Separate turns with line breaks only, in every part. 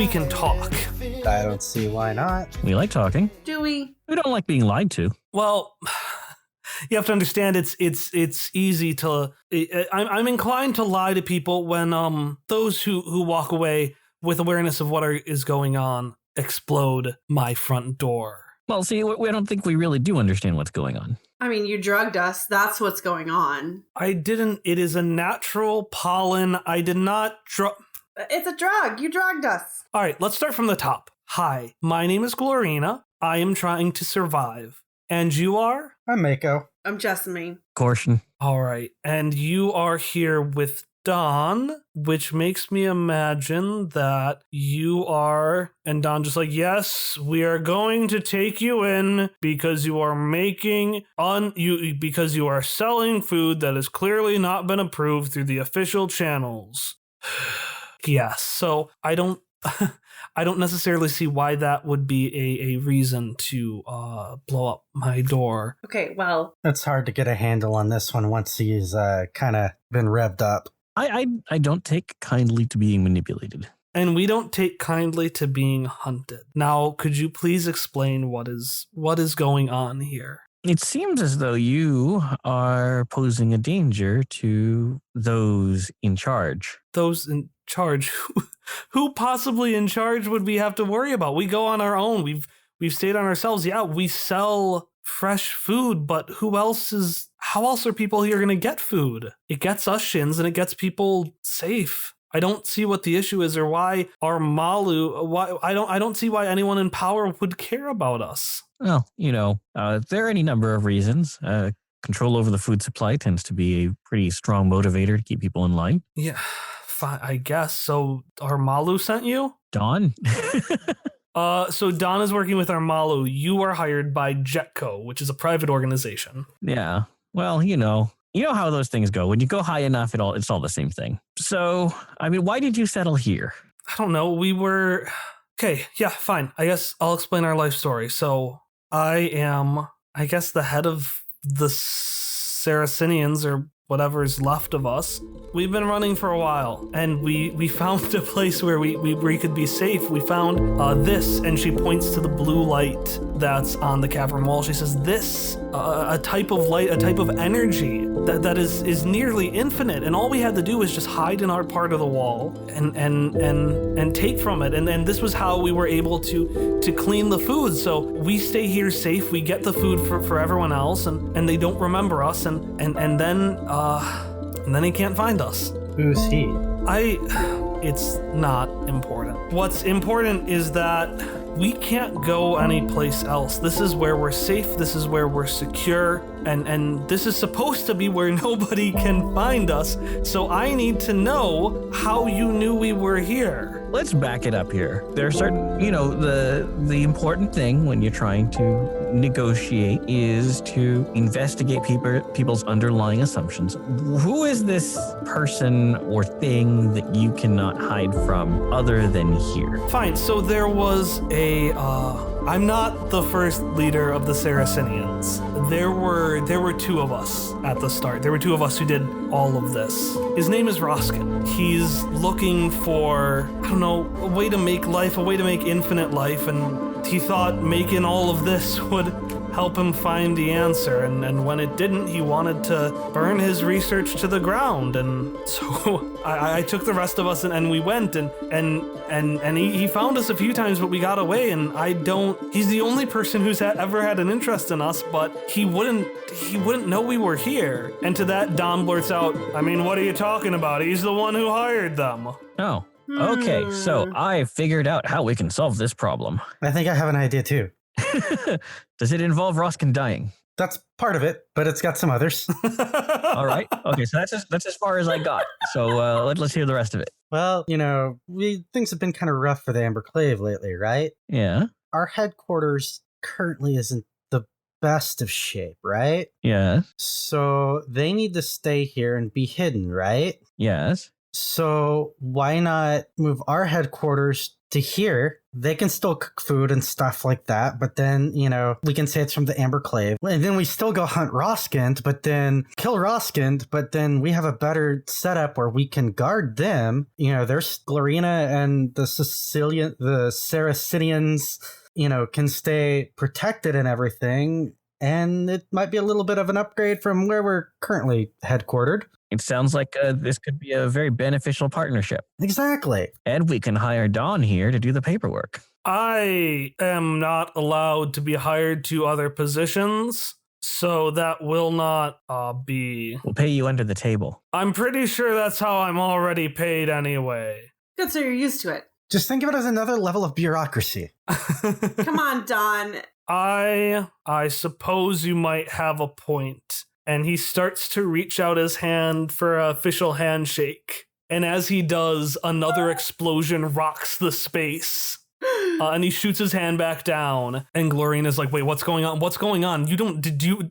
we can talk.
I don't see why not.
We like talking.
Do we?
We don't like being lied to.
Well, you have to understand it's easy to. I'm inclined to lie to people when those who walk away with awareness of what is going on explode my front door.
Well, see, we don't think we really do understand what's going on.
I mean, you drugged us. That's what's going on.
I didn't. It is a natural pollen. I did not
It's a drug. You drugged us.
All right, let's start from the top. Hi, my name is Glorina. I am trying to survive. And you are?
I'm Mako.
I'm Jessamine.
Caution.
All right, and you are here with Don, which makes me imagine that you are, and Don just like, yes, we are going to take you in because you are because you are selling food that has clearly not been approved through the official channels. Yes, so I don't necessarily see why that would be a reason to blow up my door.
Okay, well,
It's hard to get a handle on this one once he's kind of been revved up.
I don't take kindly to being manipulated.
And we don't take kindly to being hunted. Now, could you please explain what is going on here?
It seems as though you are posing a danger to those in charge.
Those in charge? Who possibly in charge would we have to worry about? We go on our own. We've stayed on ourselves. Yeah, we sell fresh food, but how else are people here going to get food? It gets us shins and it gets people safe. I don't see what the issue is or why I don't see why anyone in power would care about us.
Well, there are any number of reasons. Control over the food supply tends to be a pretty strong motivator to keep people in line.
Yeah, fine, I guess. So Armalu sent you?
Don?
So Don is working with Armalu. You are hired by Jetco, which is a private organization.
Yeah. Well, you know how those things go. When you go high enough, it's all the same thing. So, I mean, why did you settle here?
I don't know. We were... Okay, yeah, fine. I guess I'll explain our life story. So I am, I guess, the head of the Saracenians, or whatever's left of us. We've been running for a while, and we found a place where we could be safe. We found this, and she points to the blue light that's on the cavern wall. She says, this, a type of light, a type of energy that is nearly infinite, and all we had to do was just hide in our part of the wall and take from it. And this was how we were able to clean the food. So we stay here safe. We get the food for everyone else, and they don't remember us, and then he can't find us.
Who's he?
It's not important. What's important is that we can't go anyplace else. This is where we're safe. This is where we're secure. And this is supposed to be where nobody can find us. So I need to know how you knew we were here.
Let's back it up here. There are certain, the important thing when you're trying to negotiate is to investigate people's underlying assumptions. Who is this person or thing that you cannot hide from other than here?
Fine, so there was I'm not the first leader of the Saracenians. There were two of us at the start. There were two of us who did all of this. His name is Roskin. He's looking for, a way to make life, a way to make infinite life, and he thought making all of this would help him find the answer, and when it didn't, he wanted to burn his research to the ground, and so I took the rest of us and we went, and he found us a few times, but we got away, and he's the only person who's ever had an interest in us, but he wouldn't know we were here. And to that, Dom blurts out, I mean, what are you talking about? He's the one who hired them.
Oh, okay, so I figured out how we can solve this problem.
I think I have an idea too.
Does it involve Roskin dying?
That's part of it, but it's got some others.
All right. Okay, so that's as far as I got. So let's hear the rest of it.
Well, things have been kind of rough for the Amber Clave lately, right?
Yeah.
Our headquarters currently isn't the best of shape, right?
Yes.
So they need to stay here and be hidden, right?
Yes.
So why not move our headquarters to here They can still cook food and stuff like that, but then, we can say it's from the Amber Clave. And then we still go hunt Roskind, but then kill Roskind, but then we have a better setup where we can guard them. There's Glorina and the Saracenians, can stay protected and everything. And it might be a little bit of an upgrade from where we're currently headquartered.
It sounds like this could be a very beneficial partnership.
Exactly.
And we can hire Dawn here to do the paperwork.
I am not allowed to be hired to other positions, so that will not be...
We'll pay you under the table.
I'm pretty sure that's how I'm already paid anyway.
Good, so you're used to it.
Just think of it as another level of bureaucracy.
Come on, Don.
I suppose you might have a point. And he starts to reach out his hand for an official handshake. And as he does, another explosion rocks the space. And he shoots his hand back down. And Glorina's like, wait, what's going on? What's going on? Do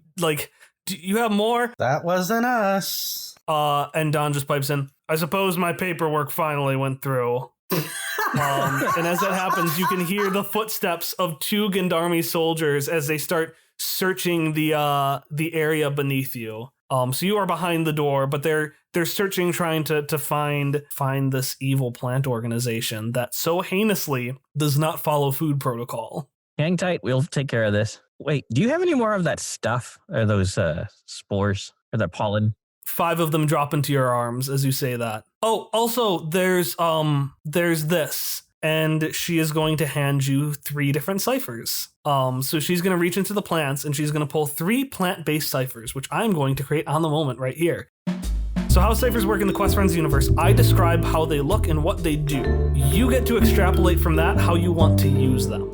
you have more?
That wasn't us.
And Don just pipes in, I suppose my paperwork finally went through. And as that happens, you can hear the footsteps of 2 Gendarme soldiers as they start searching the area beneath you. So you are behind the door, but they're searching, trying to find this evil plant organization that so heinously does not follow food protocol.
Hang tight, we'll take care of this. Wait, do you have any more of that stuff? Or those spores? Or that pollen?
5 of them drop into your arms as you say that. Oh, also there's this. And she is going to hand you 3 different ciphers. So she's going to reach into the plants and she's going to pull 3 plant-based ciphers, which I'm going to create on the moment right here. So how ciphers work in the Quest Friends universe, I describe how they look and what they do. You get to extrapolate from that how you want to use them.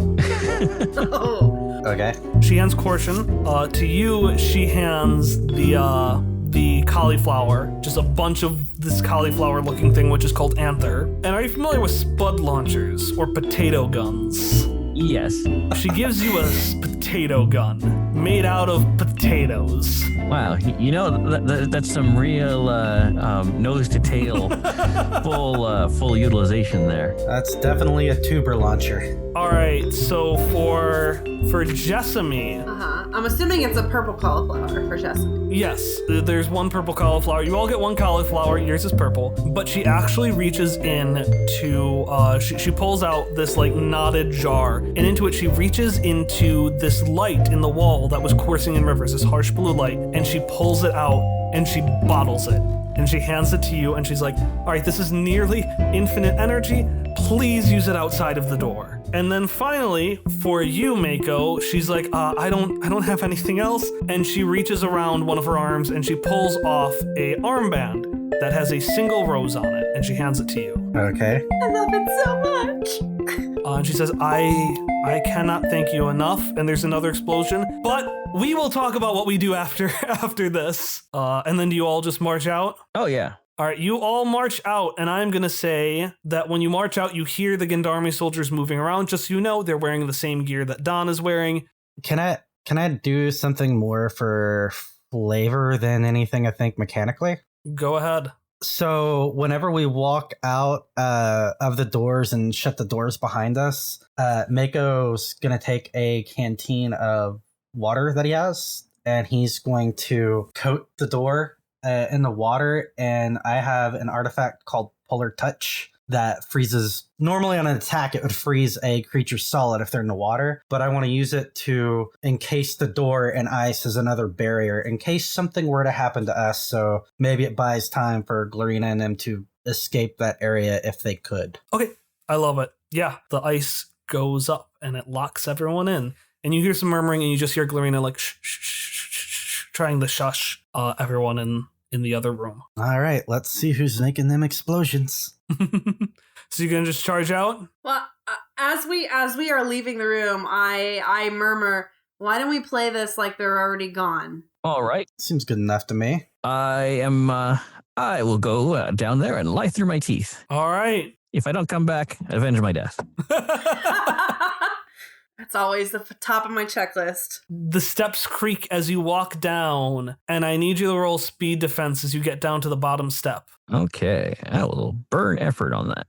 Oh.
Okay.
She hands Caution. To you, she hands the cauliflower, just a bunch of this cauliflower-looking thing, which is called Anther. And are you familiar with spud launchers or potato guns?
Yes.
She gives you a potato gun made out of potatoes.
Wow, that's some real nose to tail full utilization there.
That's definitely a tuber launcher.
All right, so for Jessamy,
I'm assuming it's a purple cauliflower for Jessamy.
yes, there's 1 purple cauliflower. You all get 1 cauliflower. Yours is purple, but she actually reaches in to she pulls out this like knotted jar, and into it she reaches into this light in the wall that was coursing in rivers, this harsh blue light, and she pulls it out and she bottles it. And she hands it to you and she's like, all right, this is nearly infinite energy. Please use it outside of the door. And then finally, for you, Mako, she's like, I don't have anything else. And she reaches around one of her arms and she pulls off a armband that has a single rose on it. And she hands it to you.
Okay.
I love it so much.
And she says, I cannot thank you enough. And there's another explosion. But we will talk about what we do after this. And then do you all just march out?
Oh, yeah.
All right, you all march out, and I'm going to say that when you march out, you hear the Gendarme soldiers moving around. Just so you know, they're wearing the same gear that Don is wearing.
Can I do something more for flavor than anything, I think, mechanically?
Go ahead.
So whenever we walk out of the doors and shut the doors behind us, Mako's going to take a canteen of water that he has, and he's going to coat the door in the water, and I have an artifact called Polar Touch that freezes. Normally on an attack, it would freeze a creature solid if they're in the water, but I want to use it to encase the door in ice as another barrier in case something were to happen to us, so maybe it buys time for Glorina and them to escape that area if they could.
Okay, I love it. Yeah, the ice goes up, and it locks everyone in, and you hear some murmuring, and you just hear Glorina like, shh, shh, shh, shh, shh, trying to shush everyone in the other room.
All right, let's see who's making them explosions.
So you're gonna just charge out?
Well, as we are leaving the room, I murmur, "Why don't we play this like they're already gone?"
All right.
Seems good enough to me.
I will go down there and lie through my teeth.
All right.
If I don't come back, avenge my death.
That's always the top of my checklist.
The steps creak as you walk down, and I need you to roll speed defense as you get down to the bottom step.
Okay, I will burn effort on that.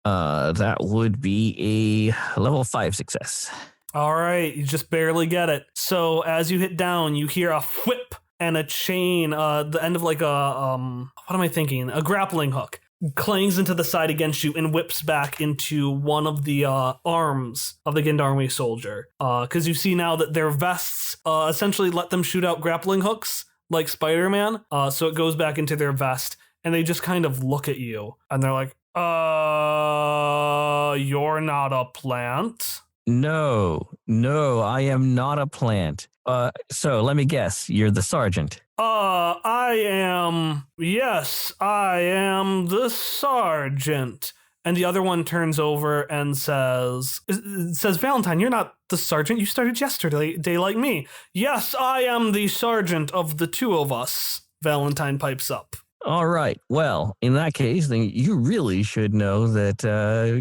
That would be a level 5 success.
All right, you just barely get it. So as you hit down, you hear a whip and a chain, the end of like what am I thinking? A grappling hook clangs into the side against you and whips back into one of the arms of the Gendarme soldier. Because you see now that their vests essentially let them shoot out grappling hooks like Spider-Man. So it goes back into their vest, and they just kind of look at you, and they're like, you're not a plant?
No, I am not a plant. So let me guess, you're the sergeant.
Yes, I am the sergeant. And the other one turns over and says, Valentine, you're not the sergeant. You started yesterday like me. Yes, I am the sergeant of the two of us, Valentine pipes up.
All right. Well, in that case, then you really should know that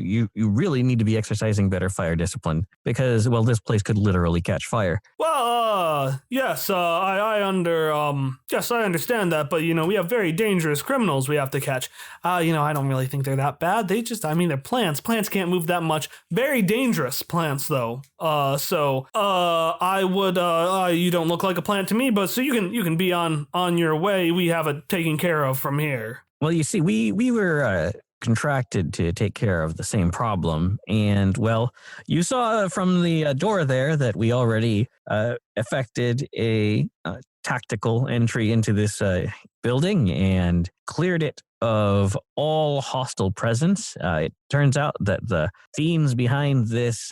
you really need to be exercising better fire discipline because, well, this place could literally catch fire.
Well, yes, I understand that, but, we have very dangerous criminals we have to catch. I don't really think they're that bad. They're plants. Plants can't move that much. Very dangerous plants, though. I would, you don't look like a plant to me, but so you can be on your way. We have it taken care of from here.
Well, you see, we were contracted to take care of the same problem. And, well, you saw from the door there that we already effected a tactical entry into this building and cleared it of all hostile presence. It turns out that the fiends behind this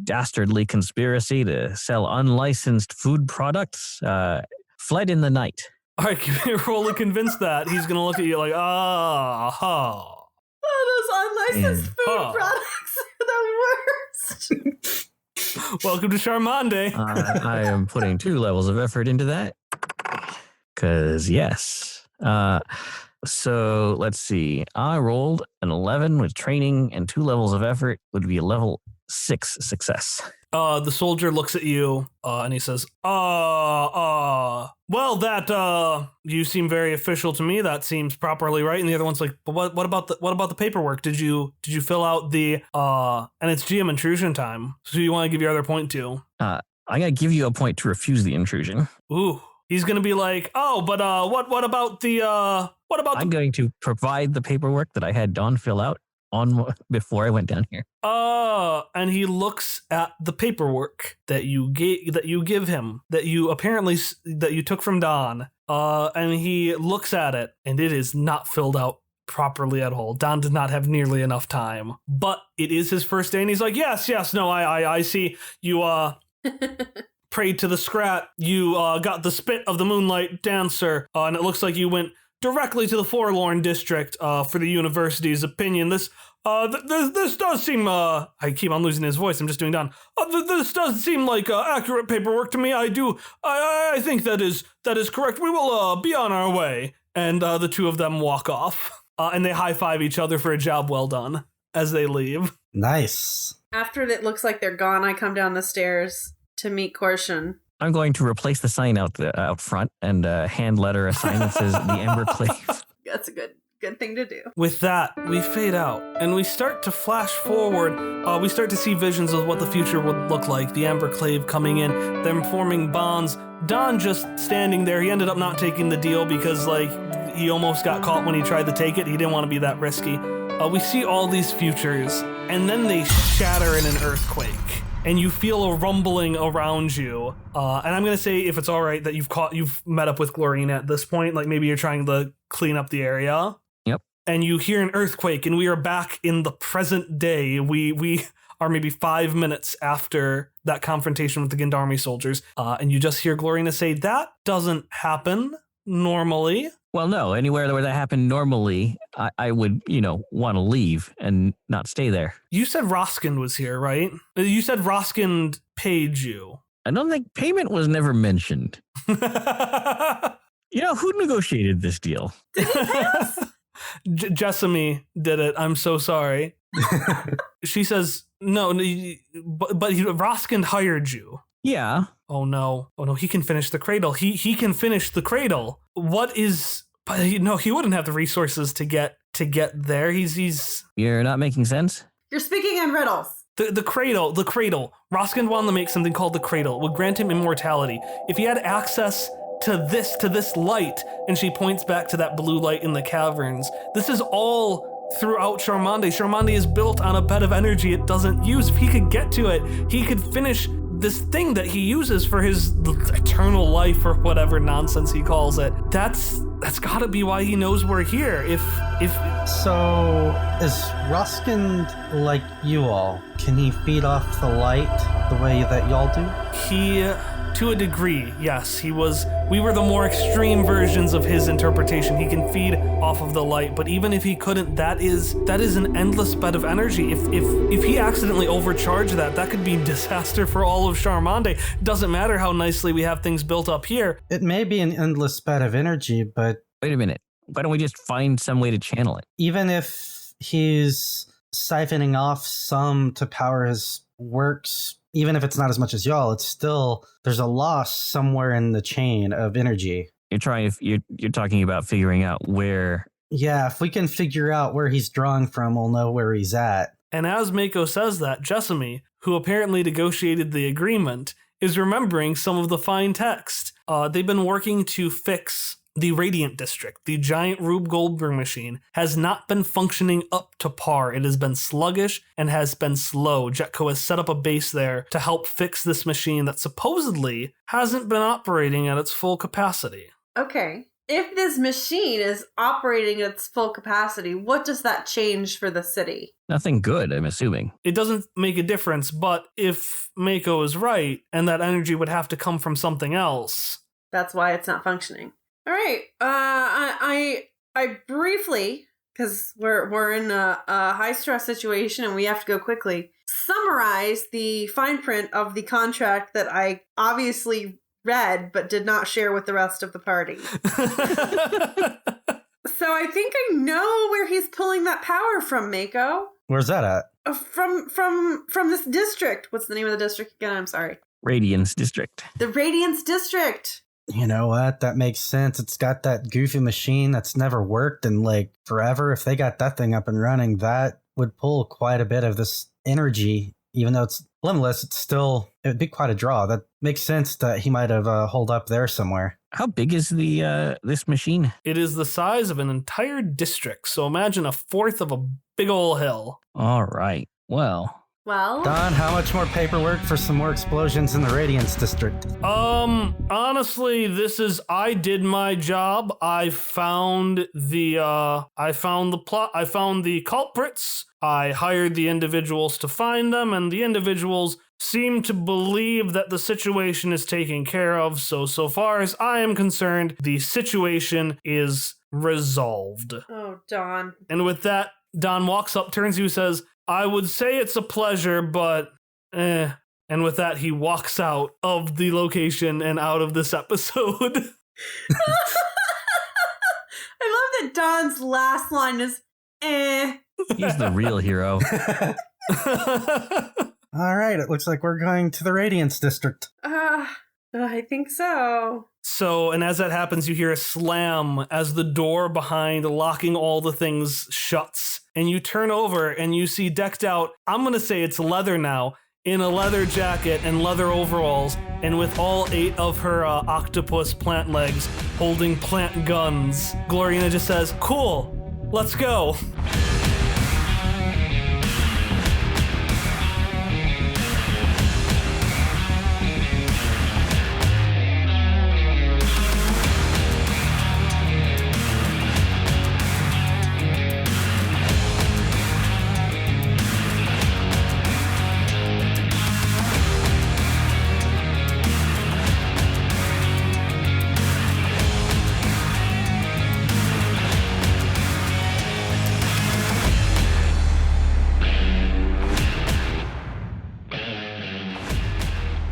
dastardly conspiracy to sell unlicensed food products fled in the night.
All right, give me a roll to convince that. He's going to look at you like,
Oh, those unlicensed food products are the worst.
Welcome to Charmande.
I am putting 2 levels of effort into that. Because, yes. So, let's see. I rolled an 11 with training and 2 levels of effort would be a level 6 success.
The soldier looks at you, and he says, well, that, you seem very official to me. That seems properly right. And the other one's like, but what about the paperwork? Did you fill out the, and it's GM intrusion time. So you want to give your other point to?
I'm going to give you a point to refuse the intrusion.
Ooh. He's going to be like, what about the, I'm
going to provide the paperwork that I had Dawn fill out before I went down here.
And he looks at the paperwork that you give him, that you took from Don. And he looks at it, and it is not filled out properly at all. Don did not have nearly enough time, but it is his first day, and he's like, yes, no, I see you, prayed to the Scrat. You got the spit of the Moonlight Dancer, and it looks like you went directly to the Forlorn District for the university's opinion. This does seem, I keep on losing his voice, I'm just doing Don. This does seem like accurate paperwork to me. I think that is correct. We will be on our way. And the two of them walk off, and they high-five each other for a job well done as they leave.
Nice.
After it looks like they're gone, I come down the stairs to meet Korshan.
I'm going to replace the sign out front and hand letter a sign that says the Ember Clave.
That's a good thing to do.
With that, we fade out and we start to flash forward. We start to see visions of what the future would look like. The Amber Clave coming in, them forming bonds. Don just standing there. He ended up not taking the deal because he almost got caught when he tried to take it. He didn't want to be that risky. We see all these futures, and then they shatter in an earthquake. And you feel a rumbling around you. And I'm going to say, if it's all right, that you've met up with Glorina at this point. Like maybe you're trying to clean up the area.
Yep.
And you hear an earthquake, and we are back in the present day. We are maybe 5 minutes after that confrontation with the Gendarme soldiers. And you just hear Glorina say, that doesn't happen normally.
Well, no, anywhere where that happened normally, I would, want to leave and not stay there.
You said Roskind was here, right? You said Roskind paid you.
I don't think payment was never mentioned. Who negotiated this deal?
Jessamy did it. I'm so sorry. She says, no, but Roskind hired you.
Yeah.
Oh no, he can finish the cradle. He can finish the cradle. What is... But he wouldn't have the resources to get to get there. He's
You're not making sense?
You're speaking in riddles.
The cradle. Roskyn wanted to make something called the cradle. It would grant him immortality. If he had access to this light, and she points back to that blue light in the caverns, this is all throughout Charmande. Charmande is built on a bed of energy it doesn't use. If he could get to it, he could finish this thing that he uses for his eternal life or whatever nonsense he calls it. That's gotta be why he knows we're here. If
So, is Roskyn like you all? Can he feed off the light the way that y'all do?
he, to a degree, yes, we were the more extreme versions of his interpretation. He can feed off of the light, but even if he couldn't, that is an endless bed of energy. If he accidentally overcharged that could be disaster for all of Charmande. Doesn't matter how nicely we have things built up here.
It may be an endless bed of energy, but
Wait a minute. Why don't we just find some way to channel it?
even if he's siphoning off some to power his works, even if it's not as much as y'all, it's still, there's a loss somewhere in the chain of energy.
You're talking about figuring out where.
Yeah, if we can figure out where he's drawing from, we'll know where he's at.
And as Mako says that, Jessamy, who apparently negotiated the agreement, is remembering some of the fine text. They've been working to fix the Radiant District. The giant Rube Goldberg machine has not been functioning up to par. It has been sluggish and has been slow. Jetco has set up a base there to help fix this machine that supposedly hasn't been operating at its full capacity.
Okay. If this machine is operating at its full capacity, what does that change for the city?
Nothing good, I'm assuming.
It doesn't make a difference, but if Mako is right, and that energy would have to come from something else.
That's why it's not functioning. All right. I briefly, because we're in a high stress situation and we have to go quickly, summarize the fine print of the contract that I obviously read but did not share with the rest of the party. So I think I know where he's pulling that power from, Mako.
Where's that at?
From this district. What's the name of the district again? I'm sorry.
Radiance District.
The Radiance District.
You know what? That makes sense. It's got that goofy machine that's never worked in like forever. If they got that thing up and running, that would pull quite a bit of this energy. Even though it's limitless, it would be quite a draw. That makes sense that he might have holed up there somewhere.
How big is the this machine?
It is the size of an entire district, so imagine a fourth of a big ol' hill.
All right. Well,
Don, how much more paperwork for some more explosions in the Radiance District?
Honestly, I did my job. I found the plot. I found the culprits. I hired the individuals to find them, and the individuals seem to believe that the situation is taken care of. So far as I am concerned, the situation is resolved.
Oh, Don.
And with that, Don walks up, turns to you, says, I would say it's a pleasure, but And with that, he walks out of the location and out of this episode.
I love that Don's last line is,
He's the real hero.
All right, it looks like we're going to the Radiance District.
I think so.
So, and as that happens, you hear a slam as the door behind locking all the things shuts. And you turn over and you see decked out, I'm going to say it's leather now, in a leather jacket and leather overalls, and with all 8 of her octopus plant legs holding plant guns. Gloriana just says, cool, let's go.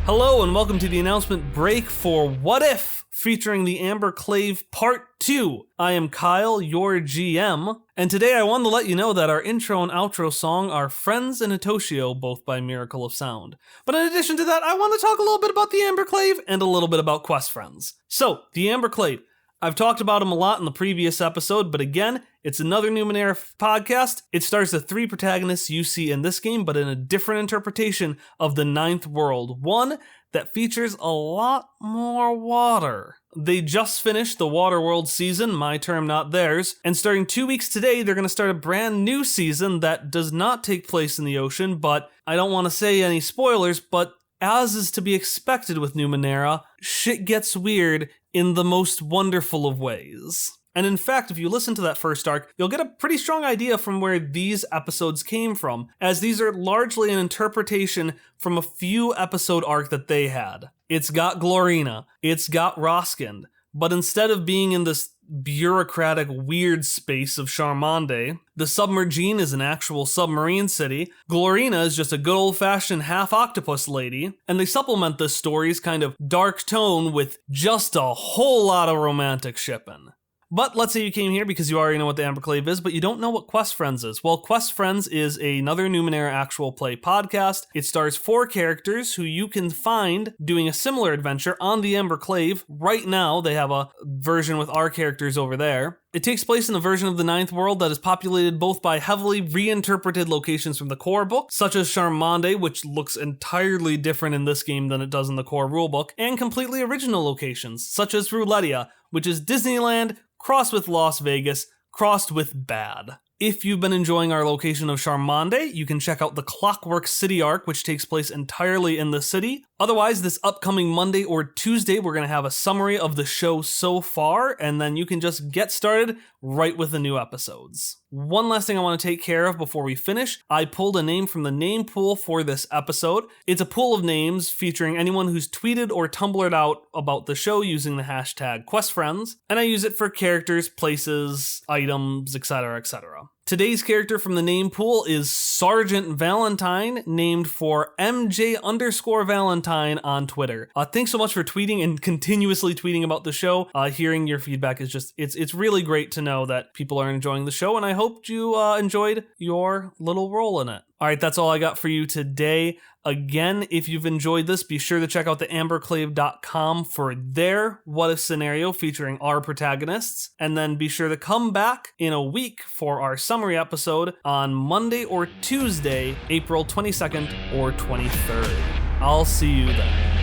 Hello and welcome to the announcement break for What If, featuring the Amber Clave Part 2. I am Kyle, your GM, and today I wanted to let you know that our intro and outro song are Friends and Hitoshio, both by Miracle of Sound. But in addition to that, I want to talk a little bit about the Amber Clave and a little bit about Quest Friends. So, the Amber Clave. I've talked about him a lot in the previous episode, but again, It's another Numenera podcast. It stars the 3 protagonists you see in this game, but in a different interpretation of the 9th world. One that features a lot more water. They just finished the Waterworld season, my term, not theirs, and starting 2 weeks today, they're going to start a brand new season that does not take place in the ocean, but I don't want to say any spoilers, but as is to be expected with Numenera, shit gets weird in the most wonderful of ways. And in fact, if you listen to that first arc, you'll get a pretty strong idea from where these episodes came from, as these are largely an interpretation from a few episode arc that they had. It's got Glorina, it's got Roskilde, but instead of being in this bureaucratic weird space of Charmande, the Submergine is an actual submarine city, Glorina is just a good old-fashioned half-octopus lady, and they supplement this story's kind of dark tone with just a whole lot of romantic shipping. But let's say you came here because you already know what the Amber Clave is, but you don't know what Quest Friends is. Well, Quest Friends is another Numenera actual play podcast. It stars 4 characters who you can find doing a similar adventure on the Amber Clave. Right now, they have a version with our characters over there. It takes place in a version of the 9th world that is populated both by heavily reinterpreted locations from the core book, such as Charmande, which looks entirely different in this game than it does in the core rulebook, and completely original locations, such as Roulettia, which is Disneyland crossed with Las Vegas, crossed with bad. If you've been enjoying our location of Charmande, you can check out the Clockwork City arc, which takes place entirely in the city. Otherwise, this upcoming Monday or Tuesday, we're going to have a summary of the show so far, and then you can just get started right with the new episodes. One last thing I want to take care of before we finish. I pulled a name from the name pool for this episode. It's a pool of names featuring anyone who's tweeted or Tumblred out about the show using the hashtag QuestFriends, and I use it for characters, places, items, etc., etc. Today's character from the name pool is Sergeant Valentine, named for MJ_Valentine on Twitter. Thanks so much for tweeting and continuously tweeting about the show. Hearing your feedback is just, it's really great to know that people are enjoying the show, and I hope you enjoyed your little role in it. All right, that's all I got for you today. Again, if you've enjoyed this, be sure to check out the amberclave.com for their what if scenario featuring our protagonists, and then be sure to come back in a week for our summary episode on Monday or Tuesday, April 22nd or 23rd. I'll see you then.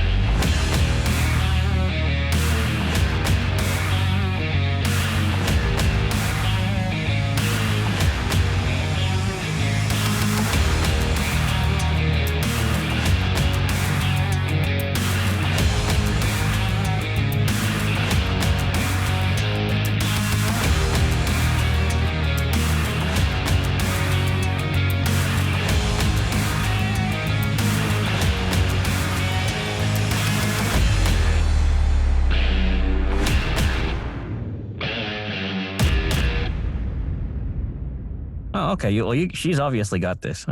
Okay, she's obviously got this.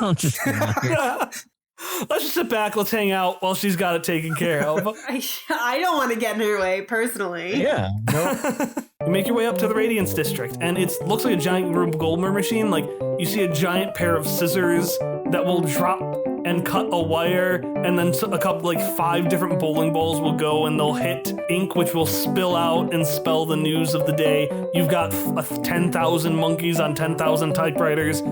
I'll just
Let's just sit back, let's hang out while she's got it taken care of.
I don't want to get in her way, personally.
Yeah. Nope.
You make your way up to the Radiance District, and it looks like a giant Rube Goldberg machine. Like, you see a giant pair of scissors that will drop and cut a wire, and then a couple, 5 different bowling balls will go and they'll hit ink, which will spill out and spell the news of the day. You've got 10,000 monkeys on 10,000 typewriters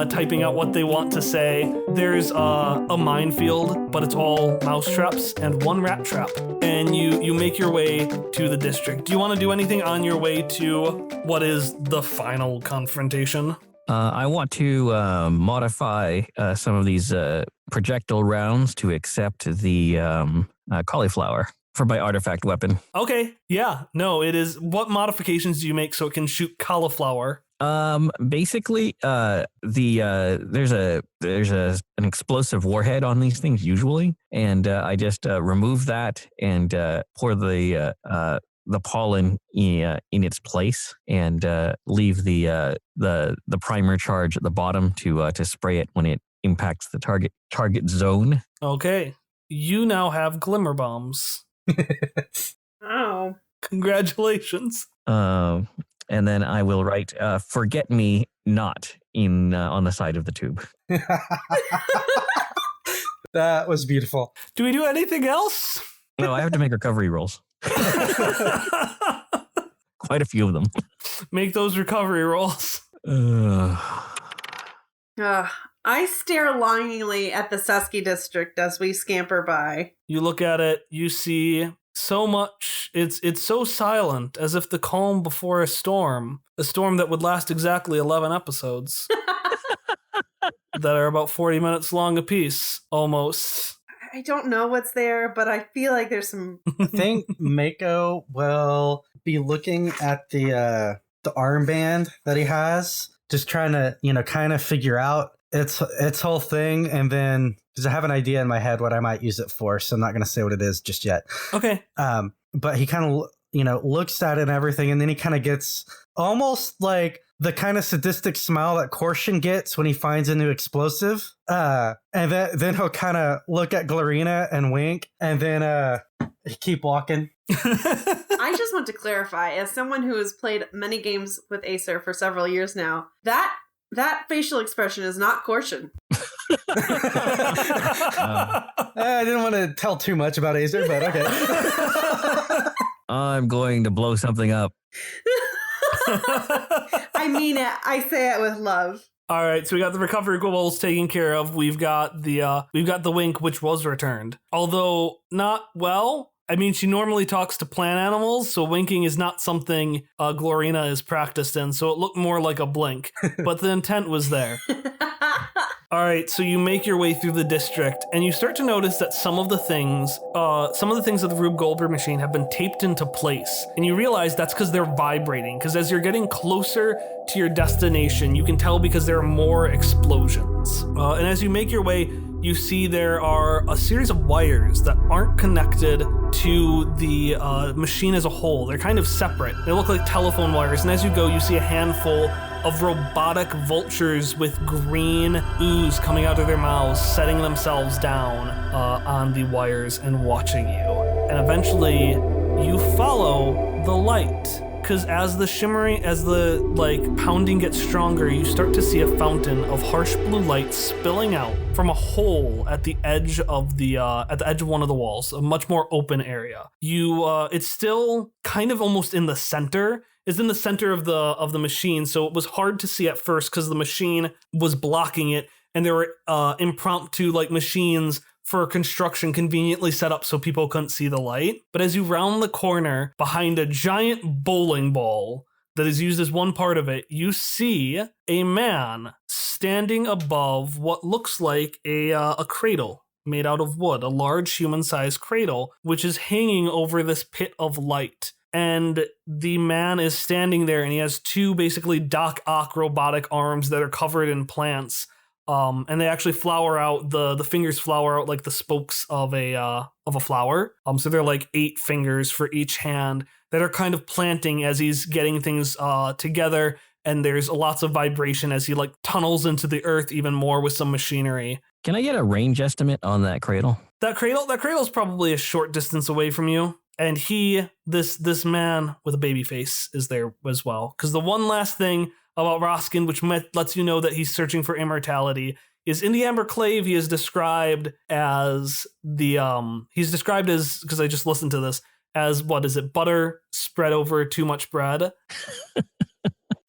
typing out what they want to say. There's a minefield, but it's all mouse traps and 1 rat trap. And you make your way to the district. Do you want to do anything on your way to what is the final confrontation?
I want to modify some of these projectile rounds to accept the cauliflower for my artifact weapon.
Okay, yeah, no, it is. What modifications do you make so it can shoot cauliflower?
Basically, there's an explosive warhead on these things usually, and I just remove that and pour the pollen in its place, and leave the primer charge at the bottom to spray it when it impacts the target zone.
Okay, you now have glimmer bombs.
Oh,
congratulations!
And then I will write "Forget Me Not" on the side of the tube.
That was beautiful.
Do we do anything else?
No, I have to make recovery rolls. quite a few of them.
Make those recovery rolls.
I stare longingly at the Susky district as we scamper by.
You look at it, you see so much. It's so silent, as if the calm before a storm that would last exactly 11 episodes. That are about 40 minutes long apiece, almost.
I don't know what's there, but I feel like there's some...
I think Mako will be looking at the armband that he has, just trying to, kind of figure out its whole thing, and then, because I have an idea in my head what I might use it for, so I'm not going to say what it is just yet.
Okay.
But he kind of, looks at it and everything, and then he kind of gets almost like the kind of sadistic smile that Korshin gets when he finds a new explosive. And then he'll kind of look at Glorina and wink, and then keep walking.
I just want to clarify, as someone who has played many games with Acer for several years now, that facial expression is not Korshin.
I didn't want to tell too much about Acer, but okay.
I'm going to blow something up.
I mean it. I say it with love.
All right, so we got the recovery goals taken care of. We've got the wink, which was returned, although not well. I mean, she normally talks to plant animals, so winking is not something Glorina is practiced in, so it looked more like a blink, but the intent was there. All right, so you make your way through the district, and you start to notice that some of the things of the Rube Goldberg machine have been taped into place, and you realize that's because they're vibrating, because as you're getting closer to your destination, you can tell because there are more explosions. And as you make your way, you see there are a series of wires that aren't connected to the machine as a whole. They're kind of separate. They look like telephone wires, and as you go, you see a handful of robotic vultures with green ooze coming out of their mouths, setting themselves down on the wires and watching you. And eventually, you follow the light. Because as the pounding gets stronger, you start to see a fountain of harsh blue light spilling out from a hole at the edge of one of the walls, a much more open area. It's still kind of almost in the center. It's in the center of the machine, so it was hard to see at first because the machine was blocking it, and there were impromptu machines for construction conveniently set up so people couldn't see the light. But as you round the corner behind a giant bowling ball that is used as one part of it, you see a man standing above what looks like a cradle made out of wood, a large human-sized cradle, which is hanging over this pit of light. And the man is standing there, and he has two basically Doc Ock robotic arms that are covered in plants. And they actually flower out, the fingers flower out like the spokes of a flower. So they're like 8 fingers for each hand that are kind of planting as he's getting things together. And there's lots of vibration as he tunnels into the earth even more with some machinery.
Can I get a range estimate on that cradle?
That cradle's probably a short distance away from you. And this man with a baby face is there as well. Because the one last thing about Roskin, which lets you know that he's searching for immortality, is in the Amber Clave he is described as because I just listened to this, as what is it, butter spread over too much bread.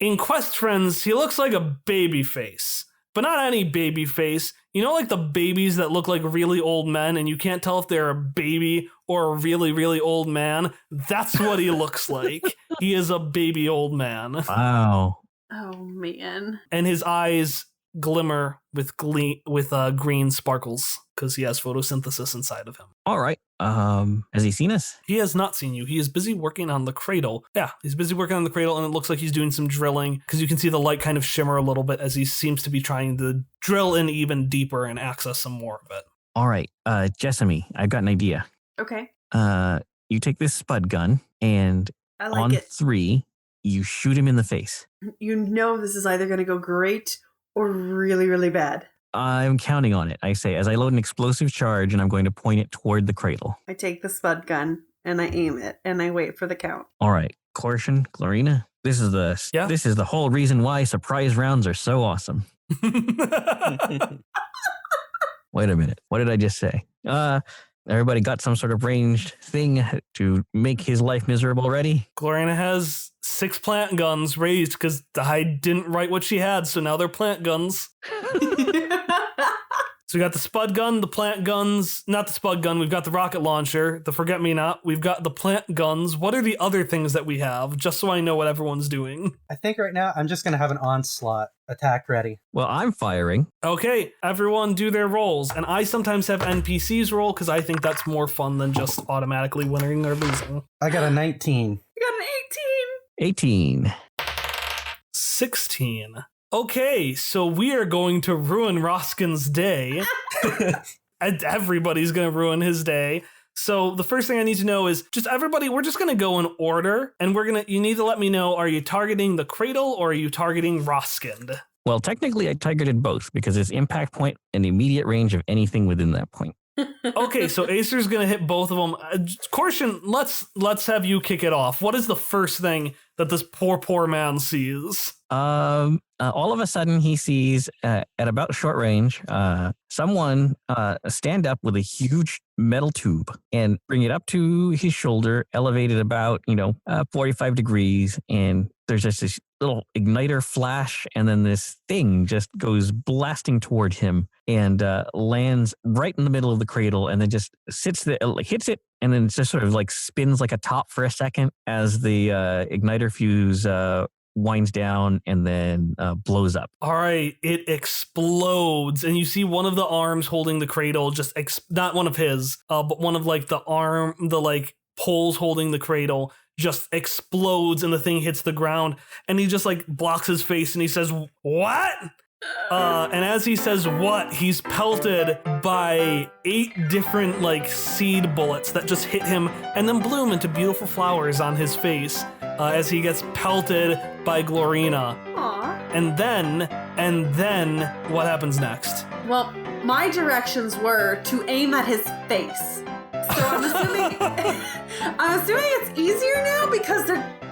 In Quest Friends, he looks like a baby face, but not any baby face. Like the babies that look like really old men and you can't tell if they're a baby or a really, really old man. That's what he looks like. He is a baby old man.
Wow.
Oh, man.
And his eyes glimmer with green sparkles because he has photosynthesis inside of him.
All right. Has he seen us?
He has not seen you. He is busy working on the cradle. Yeah, he's busy working on the cradle, and it looks like he's doing some drilling because you can see the light kind of shimmer a little bit as he seems to be trying to drill in even deeper and access some more of it.
All right. Jessamy, I've got an idea.
Okay.
You take this spud gun, and
I like
on
it.
3, you shoot him in the face.
This is either going to go great or really, really bad.
I'm counting on it. I say, as I load an explosive charge, and I'm going to point it toward the cradle.
I take the spud gun and I aim it and I wait for the count.
All right. Korshin, Glorina, this is the whole reason why surprise rounds are so awesome. Wait a minute. What did I just say? Everybody got some sort of ranged thing to make his life miserable ready?
Glorina has 6 plant guns raised because I didn't write what she had, so now they're plant guns. So we got the spud gun, the plant guns, not the spud gun, we've got the rocket launcher, the forget-me-not, we've got the plant guns. What are the other things that we have, just so I know what everyone's doing?
I think right now I'm just going to have an onslaught attack ready.
Well, I'm firing.
Okay, everyone do their rolls, and I sometimes have NPCs roll because I think that's more fun than just automatically winning or losing.
I got a 19.
You got an
18.
16. Okay, so we are going to ruin Roskin's day. And everybody's going to ruin his day. So the first thing I need to know is just everybody, we're just going to go in order, and you need to let me know, are you targeting the cradle or are you targeting Roskind?
Well, technically I targeted both because it's impact point and immediate range of anything within that point.
Okay, so Acer's going to hit both of them. Korshin, let's have you kick it off. What is the first thing that this poor man sees?
All of a sudden he sees at about short range someone stand up with a huge metal tube and bring it up to his shoulder, elevated about 45 degrees, and there's just this little igniter flash, and then this thing just goes blasting toward him and lands right in the middle of the cradle, and then just sits there, hits it, and then just sort of like spins like a top for a second as the igniter fuse winds down and then blows up.
All right, it explodes, and you see one of the arms holding the cradle just not one of his, but one of like the poles holding the cradle just explodes, and the thing hits the ground, and he just like blocks his face and he says, "What?" And as he says what, he's pelted by 8 different like seed bullets that just hit him and then bloom into beautiful flowers on his face as he gets pelted by Glorina.
Aww.
And then what happens next?
Well, my directions were to aim at his face. So I'm assuming it's easier now because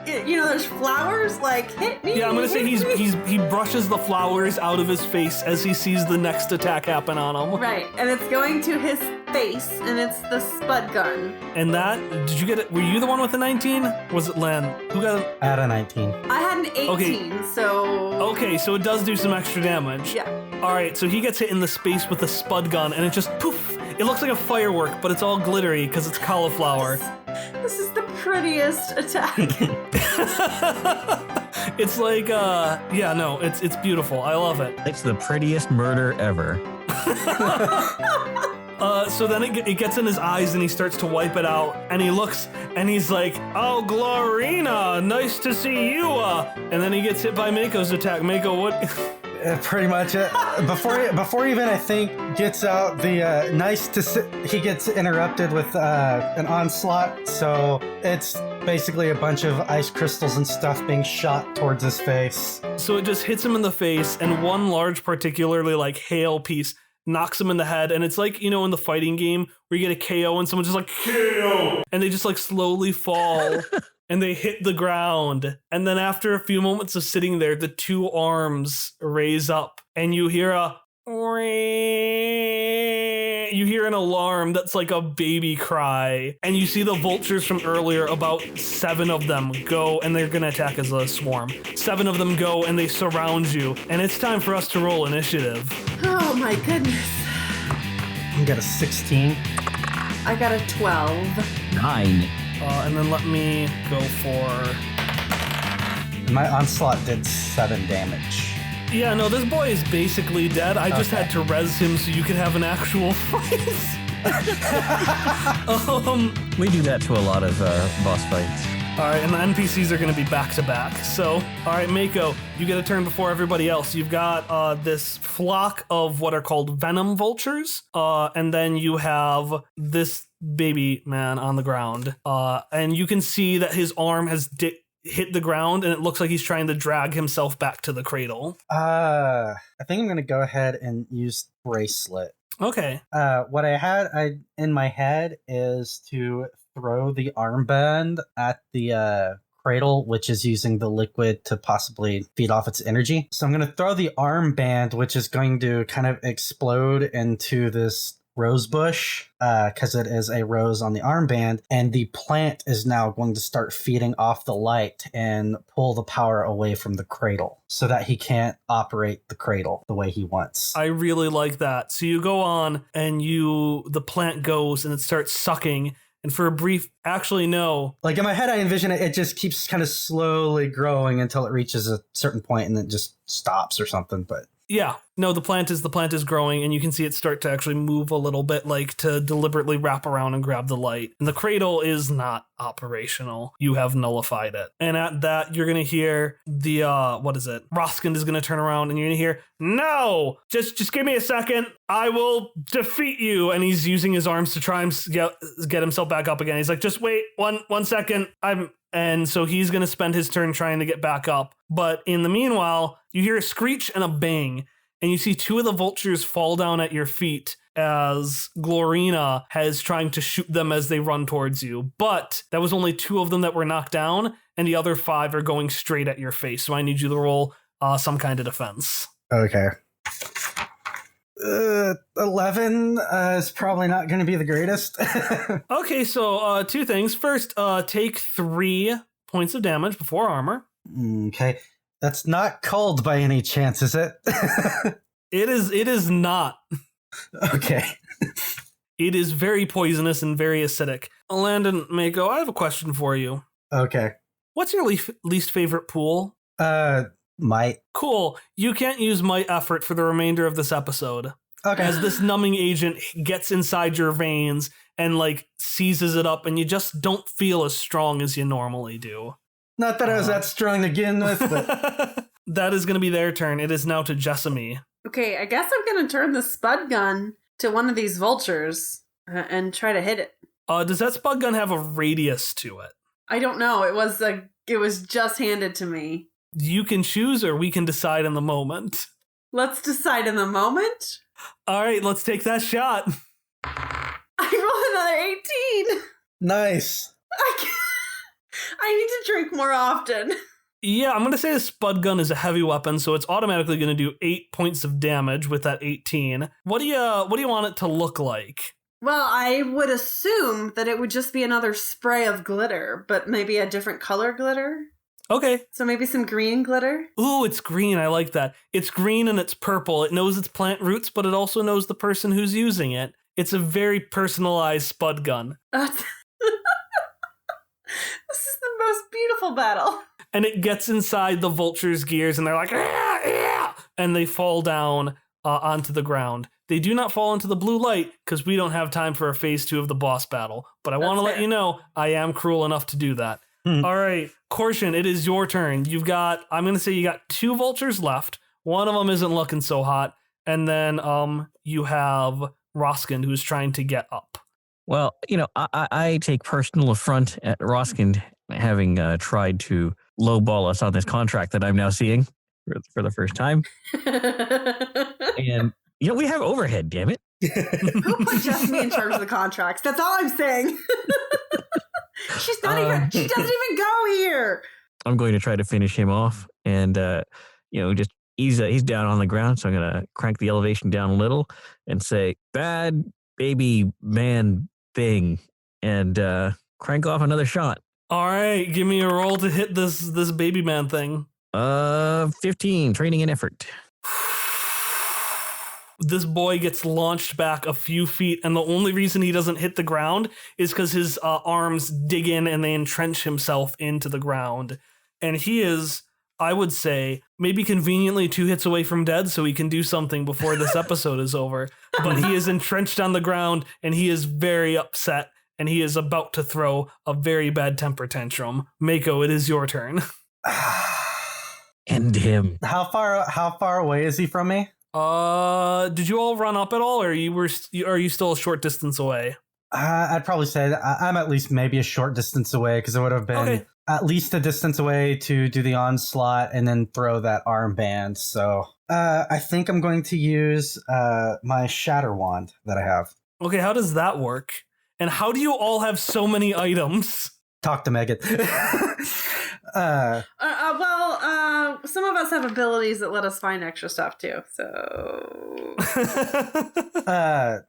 there's flowers, like, hit me.
Yeah, I'm gonna say he brushes the flowers out of his face as he sees the next attack happen on him.
Right, and it's going to his face, and it's the spud gun.
And did you get it? Were you the one with the 19? Or was it Len? Who got it?
I had a 19.
I had an 18,
Okay.
so...
Okay, so it does do some extra damage.
Yeah.
All right, so he gets hit in the space with the spud gun, and it just poof. It looks like a firework, but it's all glittery because it's cauliflower.
This is the prettiest attack.
It's like, it's beautiful. I love it.
It's the prettiest murder ever.
So then it gets in his eyes and he starts to wipe it out, and he looks and he's like, "Oh, Glorina, nice to see you." And then he gets hit by Mako's attack. Mako, what?
Pretty much it. Before even I think gets out the he gets interrupted with an onslaught. So it's basically a bunch of ice crystals and stuff being shot towards his face.
So it just hits him in the face, and one large, particularly like hail piece knocks him in the head, and it's like, in the fighting game where you get a KO and someone just like KO, and they just like slowly fall. And they hit the ground. And then after a few moments of sitting there, the 2 arms raise up, and you hear an alarm that's like a baby cry. And you see the vultures from earlier, about 7 of them go, and they're gonna attack as a swarm. 7 of them go and they surround you. And it's time for us to roll initiative.
Oh my goodness.
I got a 16.
I got a 12.
9.
And then let me go for...
My onslaught did 7 damage.
Yeah, no, this boy is basically dead. I just had to res him so you could have an actual fight.
We do that to a lot of boss fights.
All right, and the NPCs are going to be back to back. So, all right, Mako, you get a turn before everybody else. You've got this flock of what are called venom vultures, and then you have this baby man on the ground, and you can see that his arm has hit the ground, and it looks like he's trying to drag himself back to the cradle.
I think I'm going to go ahead and use bracelet.
Okay.
What I had in my head is to throw the armband at the cradle, which is using the liquid to possibly feed off its energy. So I'm going to throw the armband, which is going to kind of explode into this rose bush because it is a rose on the armband, and the plant is now going to start feeding off the light and pull the power away from the cradle so that he can't operate the cradle the way he wants.
I really like that. So you go on and the plant goes and it starts sucking. And for a brief, actually, no.
Like in my head, I envision it just keeps kind of slowly growing until it reaches a certain point and then just stops or something. But
yeah, no, the plant is growing, and you can see it start to actually move a little bit, like to deliberately wrap around and grab the light. And the cradle is not operational. You have nullified it. And at that, you're gonna hear the Roskind is gonna turn around, and you're gonna hear, "No, just give me a second. I will defeat you." And he's using his arms to try and get himself back up again. He's like, "Just wait one second. And so he's going to spend his turn trying to get back up. But in the meanwhile, you hear a screech and a bang, and you see two of the vultures fall down at your feet as Glorina is trying to shoot them as they run towards you. But that was only two of them that were knocked down, and the other 5 are going straight at your face. So I need you to roll some kind of defense.
Okay. 11 is probably not going to be the greatest.
Okay, so 2 things. First, take 3 points of damage before armor.
Okay. That's not cold by any chance, is it?
It is not.
Okay.
It is very poisonous and very acidic. Landon, Mako, I have a question for you.
Okay.
What's your least favorite pool?
Might.
Cool. You can't use might effort for the remainder of this episode.
Okay.
As this numbing agent gets inside your veins and like seizes it up, and you just don't feel as strong as you normally do.
Not that I was that strong to begin with, but
that is going to be their turn. It is now to Jessamy.
Okay, I guess I'm going to turn the spud gun to one of these vultures and try to hit it.
Does that spud gun have a radius to it?
I don't know. It was just handed to me.
You can choose, or we can decide in the moment.
Let's decide in the moment.
All right, let's take that shot.
I rolled another 18.
Nice.
I need to drink more often.
Yeah, I'm going to say the spud gun is a heavy weapon, so it's automatically going to do 8 points of damage with that 18. What do you want it to look like?
Well, I would assume that it would just be another spray of glitter, but maybe a different color glitter.
Okay.
So maybe some green glitter?
Ooh, it's green. I like that. It's green and it's purple. It knows its plant roots, but it also knows the person who's using it. It's a very personalized spud gun.
This is the most beautiful battle.
And it gets inside the vulture's gears, and they're like, "Ah, ah," and they fall down onto the ground. They do not fall into the blue light because we don't have time for a phase 2 of the boss battle. But I want to let you know, I am cruel enough to do that. All right, Korshin, it is your turn. I'm going to say you got 2 vultures left. One of them isn't looking so hot. And then you have Roskind, who's trying to get up.
Well, I take personal affront at Roskind having tried to lowball us on this contract that I'm now seeing for the first time. And, we have overhead, damn it.
Who put Jessamy in charge of the contracts? That's all I'm saying. She doesn't even go here.
I'm going to try to finish him off, and just he's down on the ground, so I'm gonna crank the elevation down a little and say bad baby man thing, and crank off another shot.
All right, give me a roll to hit this baby man thing.
15, training and effort.
This boy gets launched back a few feet, and the only reason he doesn't hit the ground is because his arms dig in and they entrench himself into the ground. And he is, I would say, maybe conveniently 2 hits away from dead, so he can do something before this episode is over. But he is entrenched on the ground, and he is very upset, and he is about to throw a very bad temper tantrum. Mako, it is your turn.
End him.
How far away is he from me?
Did you all run up at all, or are you still a short distance away?
I'd probably say that I'm at least maybe a short distance away, because it would have been at least a distance away to do the onslaught and then throw that armband. So I think I'm going to use my shatter wand that I have.
Okay, how does that work? And how do you all have so many items?
Talk to Megan.
some of us have abilities that let us find extra stuff too. So,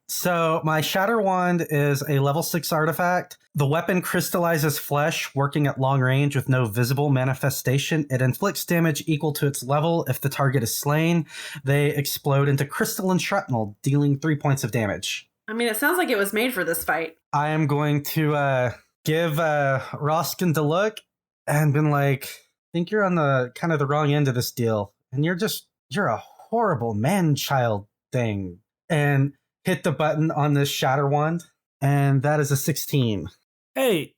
so my Shatter Wand is a level 6 artifact. The weapon crystallizes flesh, working at long range with no visible manifestation. It inflicts damage equal to its level. If the target is slain, they explode into crystalline shrapnel, dealing 3 points of damage.
I mean, it sounds like it was made for this fight.
I am going to give Roskin to look and been like, I think you're on the kind of the wrong end of this deal. And you're a horrible man-child thing. And hit the button on this Shatter Wand. And that is a 16.
Hey,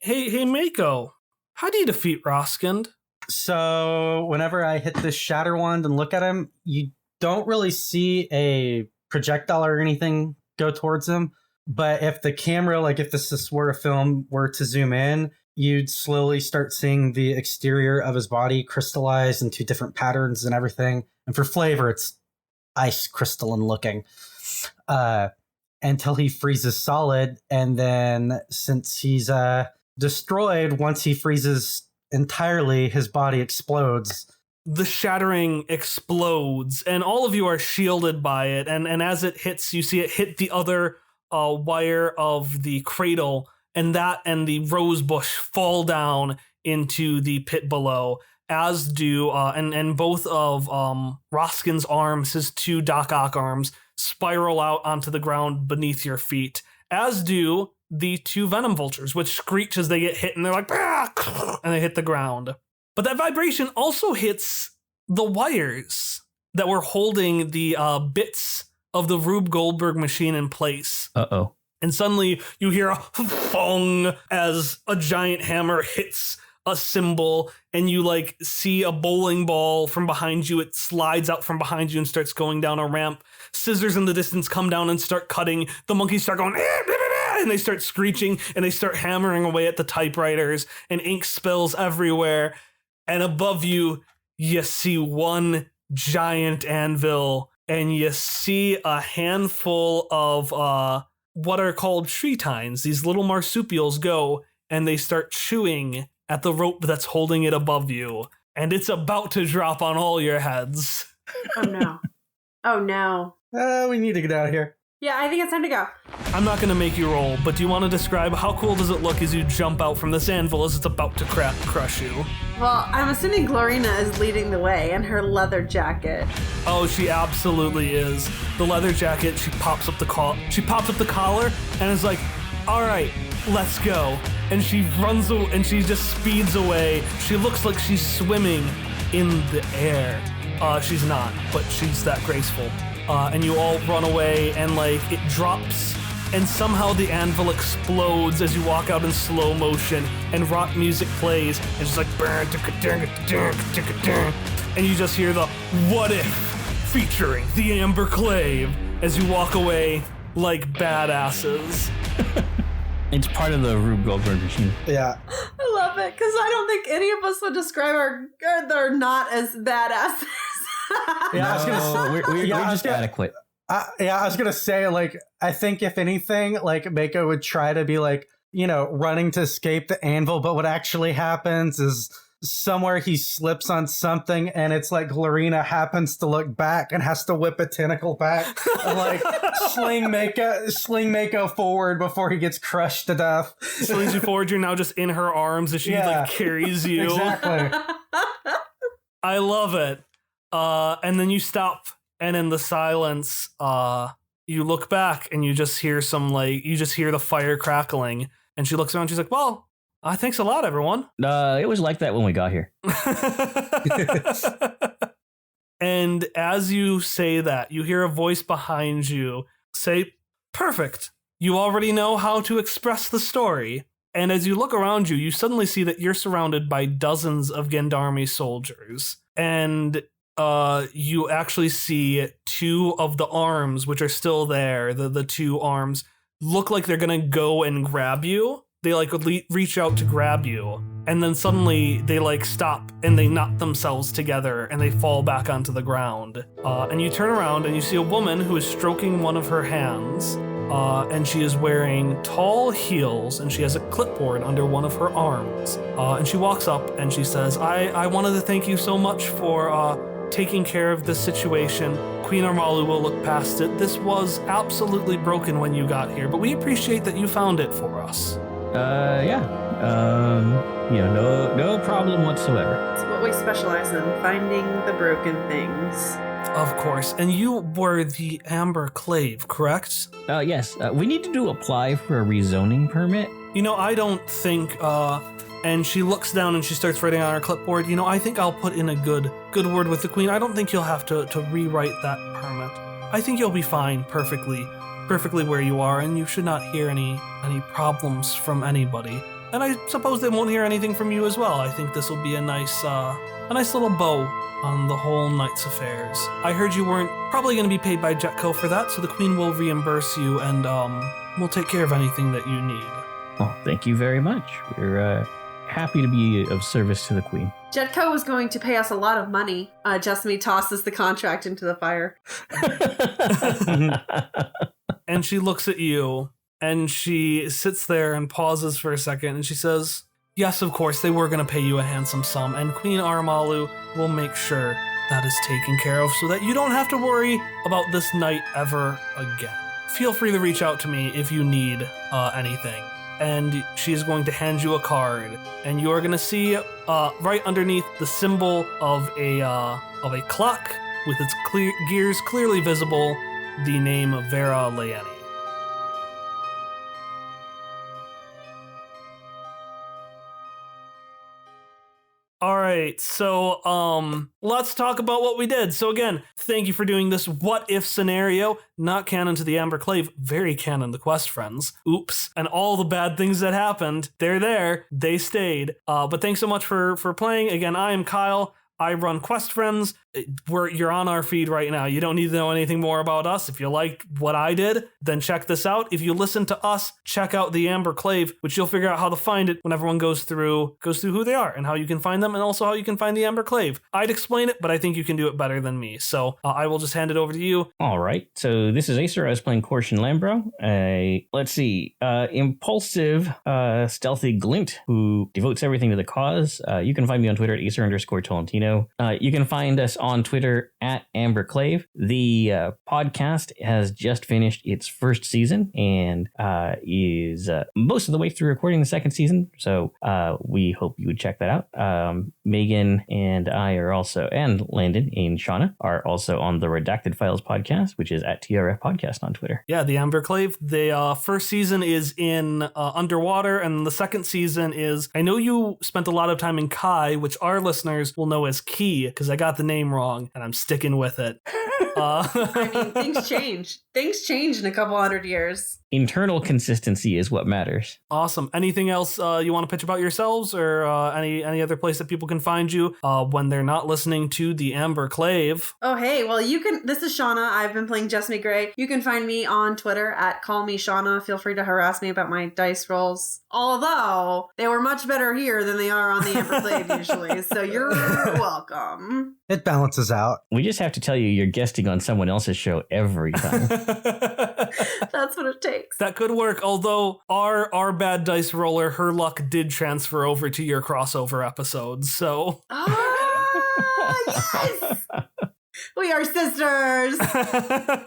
Mako. How do you defeat Roskind?
So whenever I hit this Shatter Wand and look at him, you don't really see a projectile or anything go towards him. But if the camera, like if this were a film, were to zoom in, you'd slowly start seeing the exterior of his body crystallize into different patterns and everything. And for flavor, it's ice crystalline looking. Until he freezes solid. And then since he's destroyed, once he freezes entirely, his body explodes.
The shattering explodes, and all of you are shielded by it. And as it hits, you see it hit the other wire of the cradle, and that and the rose bush fall down into the pit below, as do, and both of Roskin's arms, his 2 Doc Ock arms, spiral out onto the ground beneath your feet, as do the 2 venom vultures, which screech as they get hit, and they're like, ah! And they hit the ground. But that vibration also hits the wires that were holding the bits of the Rube Goldberg machine in place.
Uh-oh.
And suddenly you hear a thong as a giant hammer hits a cymbal, and you like see a bowling ball from behind you. It slides out from behind you and starts going down a ramp. Scissors in the distance come down and start cutting. The monkeys start going, and they start screeching, and they start hammering away at the typewriters, and ink spills everywhere. And above you, you see one giant anvil, and you see a handful of what are called tree tines. These little marsupials go, and they start chewing at the rope that's holding it above you, and it's about to drop on all your heads.
Oh no. Oh no.
We need to get out of here.
Yeah, I think it's time to go.
I'm not going to make you roll, but do you want to describe how cool does it look as you jump out from this anvil as it's about to crush you?
Well, I'm assuming Glorina is leading the way in her leather jacket.
Oh, she absolutely is. The leather jacket, she pops up the collar and is like, all right, let's go. And she runs and she just speeds away. She looks like she's swimming in the air. She's not, but she's that graceful. And you all run away, and like it drops, and somehow the anvil explodes as you walk out in slow motion, and rock music plays, and it's like, and you just hear the "What If" featuring the Amber Clave as you walk away like badasses.
It's part of the Rube Goldberg machine.
Yeah.
I love it, because I don't think any of us would describe they're not as badasses.
Yeah, I was gonna say,
we're just adequate.
I was gonna say, like, I think if anything, like, Mako would try to be like, running to escape the anvil, but what actually happens is somewhere he slips on something, and it's like Glorina happens to look back and has to whip a tentacle back and like sling Mako forward before he gets crushed to death.
Slings you forward, you're now just in her arms as she like carries you.
Exactly.
I love it. And then you stop, and in the silence, you look back, and you just hear the fire crackling, and she looks around, she's like, well, thanks a lot, everyone.
It was like that when we got here.
And as you say that, you hear a voice behind you say, perfect. You already know how to express the story. And as you look around you, you suddenly see that you're surrounded by dozens of Gendarme soldiers. And you actually see 2 of the arms, which are still there, the 2 arms, look like they're gonna go and grab you. They like reach out to grab you, and then suddenly they like stop and they knot themselves together and they fall back onto the ground. And you turn around and you see a woman who is stroking one of her hands, and she is wearing tall heels, and she has a clipboard under one of her arms. And she walks up and she says, I wanted to thank you so much for taking care of this situation. Queen Armalu will look past it. This was absolutely broken when you got here, but we appreciate that you found it for us.
No problem whatsoever.
It's what we specialize in, finding the broken things.
Of course. And you were the Amber Clave, correct?
Yes. We need to apply for a rezoning permit.
I don't think, and she looks down and she starts writing on her clipboard, I think I'll put in a good word with the Queen. I don't think you'll have to rewrite that permit. I think you'll be fine perfectly where you are, and you should not hear any problems from anybody. And I suppose they won't hear anything from you as well. I think this will be a nice little bow on the whole night's affairs. I heard you weren't probably going to be paid by Jetco for that, so the Queen will reimburse you, and we'll take care of anything that you need.
Oh, thank you very much. We're happy to be of service to the Queen.
Jetco was going to pay us a lot of money. Jessamy tosses the contract into the fire.
And she looks at you, and she sits there and pauses for a second, and she says, yes, of course, they were going to pay you a handsome sum, and Queen Armalu will make sure that is taken care of so that you don't have to worry about this night ever again. Feel free to reach out to me if you need anything. And she is going to hand you a card, and you are going to see right underneath the symbol of a clock with its gears clearly visible, the name Vera Leani. All right, so let's talk about what we did. So again, thank you for doing this what-if scenario. Not canon to the Amber Clave, very canon to Quest Friends. Oops. And all the bad things that happened, they're there, they stayed. But thanks so much for playing. Again, I am Kyle. I run Quest Friends. You're on our feed right now. You don't need to know anything more about us. If you liked what I did, then check this out. If you listen to us, check out the Amber Clave, which you'll figure out how to find it when everyone goes through who they are and how you can find them, and also how you can find the Amber Clave. I'd explain it, but I think you can do it better than me. So I will just hand it over to you.
All right. So this is Acer. I was playing Cortian Lambro. Let's see. Impulsive, stealthy glint who devotes everything to the cause. You can find me on Twitter at Acer_Tolentino. You can find us on Twitter at Amber Clave. The podcast has just finished its first season and is most of the way through recording the second season. So we hope you would check that out. Megan and I are also, and Landon and Shauna are also on the Redacted Files podcast, which is at TRF Podcast on Twitter.
Yeah, the Amber Clave. The first season is in Underwater, and the second season is, I know you spent a lot of time in Kai, which our listeners will know as Key, because I got the name wrong, and I'm sticking with it.
I mean, things change. Things change in a couple 100 years.
Internal consistency is what matters.
Awesome. Anything else you want to pitch about yourselves, or any other place that people can find you when they're not listening to the Amber Clave?
Oh, hey. Well, you can. This is Shauna. I've been playing Jessamy Gray. You can find me on Twitter at CallMeShauna. Feel free to harass me about my dice rolls. Although they were much better here than they are on the Amber Clave usually. So you're welcome.
It balances out.
We just have to tell you you're guesting on someone else's show every time.
That's what it takes.
That could work, although our bad dice roller, her luck did transfer over to your crossover episodes, so...
Yes! We are sisters!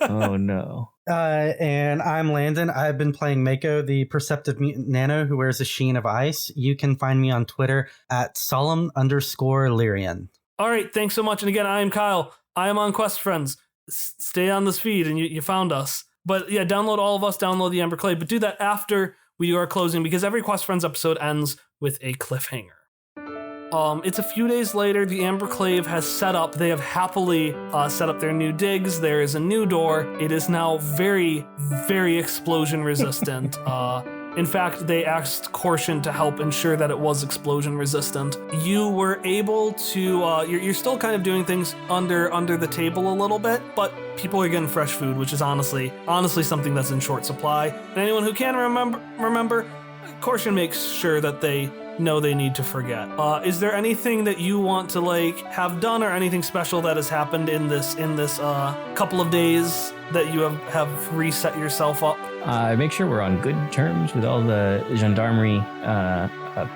Oh, no.
And I'm Landon. I've been playing Mako, the Perceptive Mutant Nano who wears a sheen of ice. You can find me on Twitter at solemn_Lyrian.
All right, thanks so much. And again, I am Kyle. I am on Quest Friends. Stay on this feed, and you found us. But yeah, download all of us, download the Amber Clave, but do that after we do our closing, because every Quest Friends episode ends with a cliffhanger. It's a few days later. The Amber Clave has set up. They have happily set up their new digs. There is a new door. It is now very, very explosion resistant. In fact, they asked Cortian to help ensure that it was explosion resistant. You were able to, you're still kind of doing things under the table a little bit, but people are getting fresh food, which is honestly something that's in short supply. And anyone who can remember, Korshin makes sure that they know they need to forget. Is there anything that you want to like have done, or anything special that has happened in this couple of days that you have reset yourself up?
Make sure we're on good terms with all the gendarmerie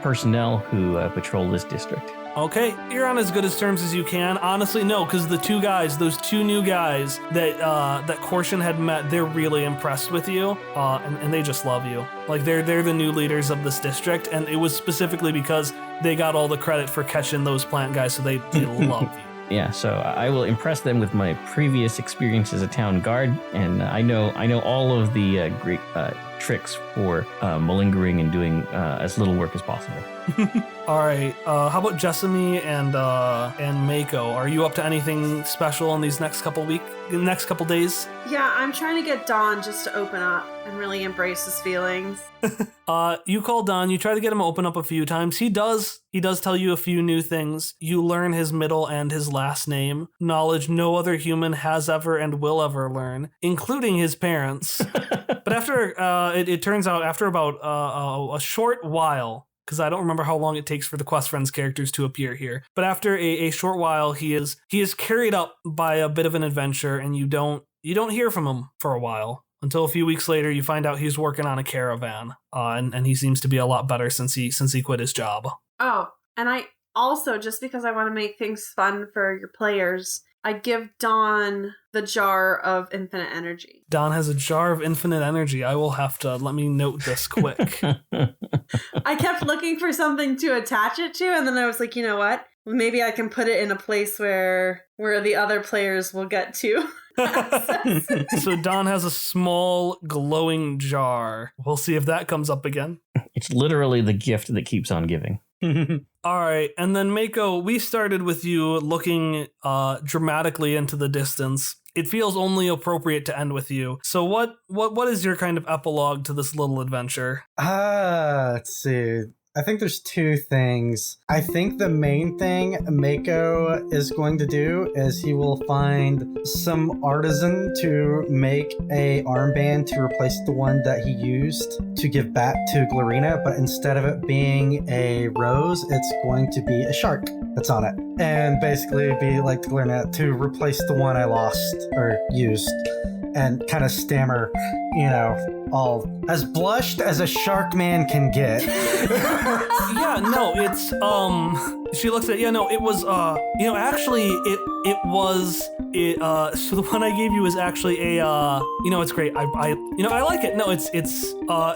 personnel who patrol this district.
Okay, you're on as good as terms as you can. Honestly, no, because those two new guys that Korshin had met, they're really impressed with you, and they just love you. Like they're the new leaders of this district, and it was specifically because they got all the credit for catching those plant guys, so they love you.
Yeah, so I will impress them with my previous experience as a town guard, and I know all of the great tricks for malingering and doing as little work as possible.
All right. How about Jessamy and Mako? Are you up to anything special in these next couple days?
Yeah, I'm trying to get Don just to open up and really embrace his feelings.
You call Don. You try to get him to open up a few times. He does tell you a few new things. You learn his middle and his last name, knowledge no other human has ever and will ever learn, including his parents. But after it turns out after about a short while, because I don't remember how long it takes for the Quest Friends characters to appear here, but after a short while, he is carried up by a bit of an adventure, and you don't hear from him for a while. Until a few weeks later, you find out he's working on a caravan, and he seems to be a lot better since he quit his job.
Oh, and I also, just because I want to make things fun for your players, I give Don the jar of infinite energy.
Don has a jar of infinite energy. I will have to, let me note this quick.
I kept looking for something to attach it to, and then I was like, you know what? Maybe I can put it in a place where the other players will get to.
So Don has a small glowing jar. We'll see if that comes up again.
It's literally the gift that keeps on giving.
All right, and then Mako, we started with you looking dramatically into the distance. It feels only appropriate to end with you. So what is your kind of epilogue to this little adventure?
Let's see. I think there's two things. I think the main thing Mako is going to do is he will find some artisan to make a armband to replace the one that he used to give back to Glorina, but instead of it being a rose, it's going to be a shark that's on it. And basically be like Glorina to replace the one I lost or used, and kind of stammer, all as blushed as a shark man can get.
Yeah, no, it's she looks at it was actually it was so the one I gave you is actually a it's great. I like it. No, it's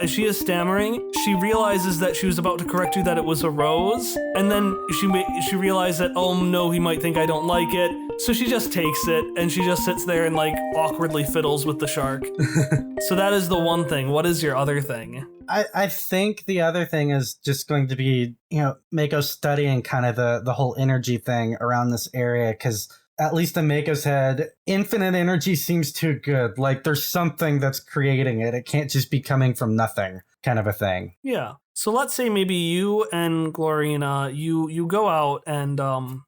as she is stammering, she realizes that she was about to correct you that it was a rose, and then she realized that, oh no, he might think I don't like it. So she just takes it and she just sits there and like awkwardly fiddles with the shark. So that is the one thing. What is your other thing?
I think the other thing is just going to be, Mako studying kind of the whole energy thing around this area, because at least in Mako's head, infinite energy seems too good. Like there's something that's creating it. It can't just be coming from nothing, kind of a thing.
Yeah. So let's say maybe you and Glorina, you go out, and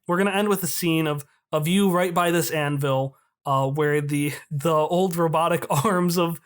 we're going to end with a scene of you right by this anvil, where the old robotic arms of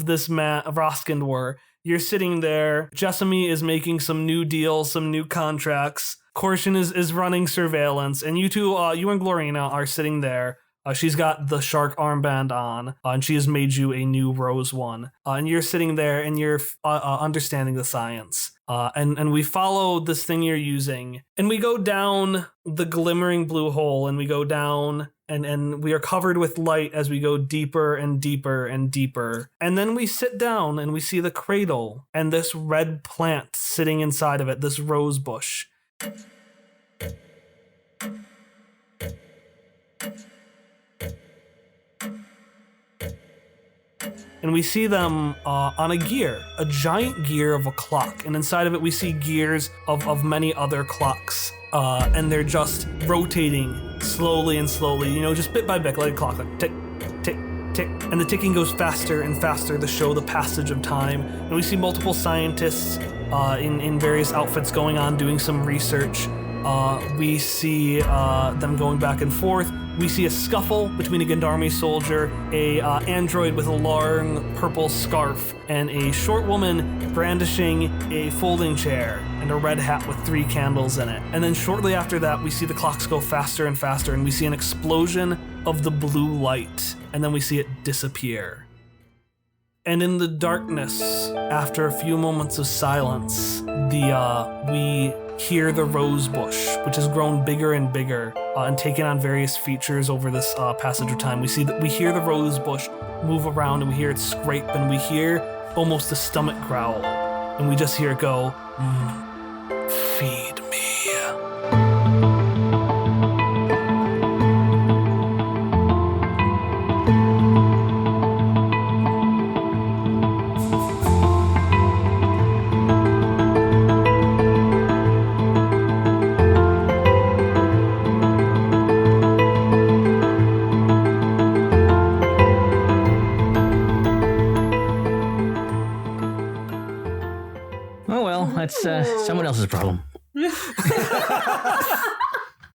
this man of Roskind were. You're sitting there. Jessamy is making some new deals, some new contracts. Korshin is running surveillance, and you two, you and Glorina are sitting there. She's got the shark armband on, and she has made you a new rose one. And you're sitting there, and you're understanding the science. And we follow this thing you're using, and we go down the glimmering blue hole, and we go down, and we are covered with light as we go deeper and deeper and deeper. And then we sit down, and we see the cradle, and this red plant sitting inside of it, this rose bush. And we see them on a gear, a giant gear of a clock. And inside of it, we see gears of many other clocks. And they're just rotating slowly and slowly, just bit by bit, like a clock, like tick, tick, tick. And the ticking goes faster and faster to show the passage of time. And we see multiple scientists in various outfits going on, doing some research. We see them going back and forth. We see a scuffle between a Gendarme soldier, a android with a long purple scarf, and a short woman brandishing a folding chair and a red hat with 3 candles in it. And then shortly after that, we see the clocks go faster and faster, and we see an explosion of the blue light, and then we see it disappear. And in the darkness, after a few moments of silence, we hear the rose bush, which has grown bigger and bigger and taken on various features over this passage of time. We hear the rose bush move around, and we hear it scrape, and we hear almost a stomach growl, and we just hear it go, feed me.
Oh well, that's someone else's problem.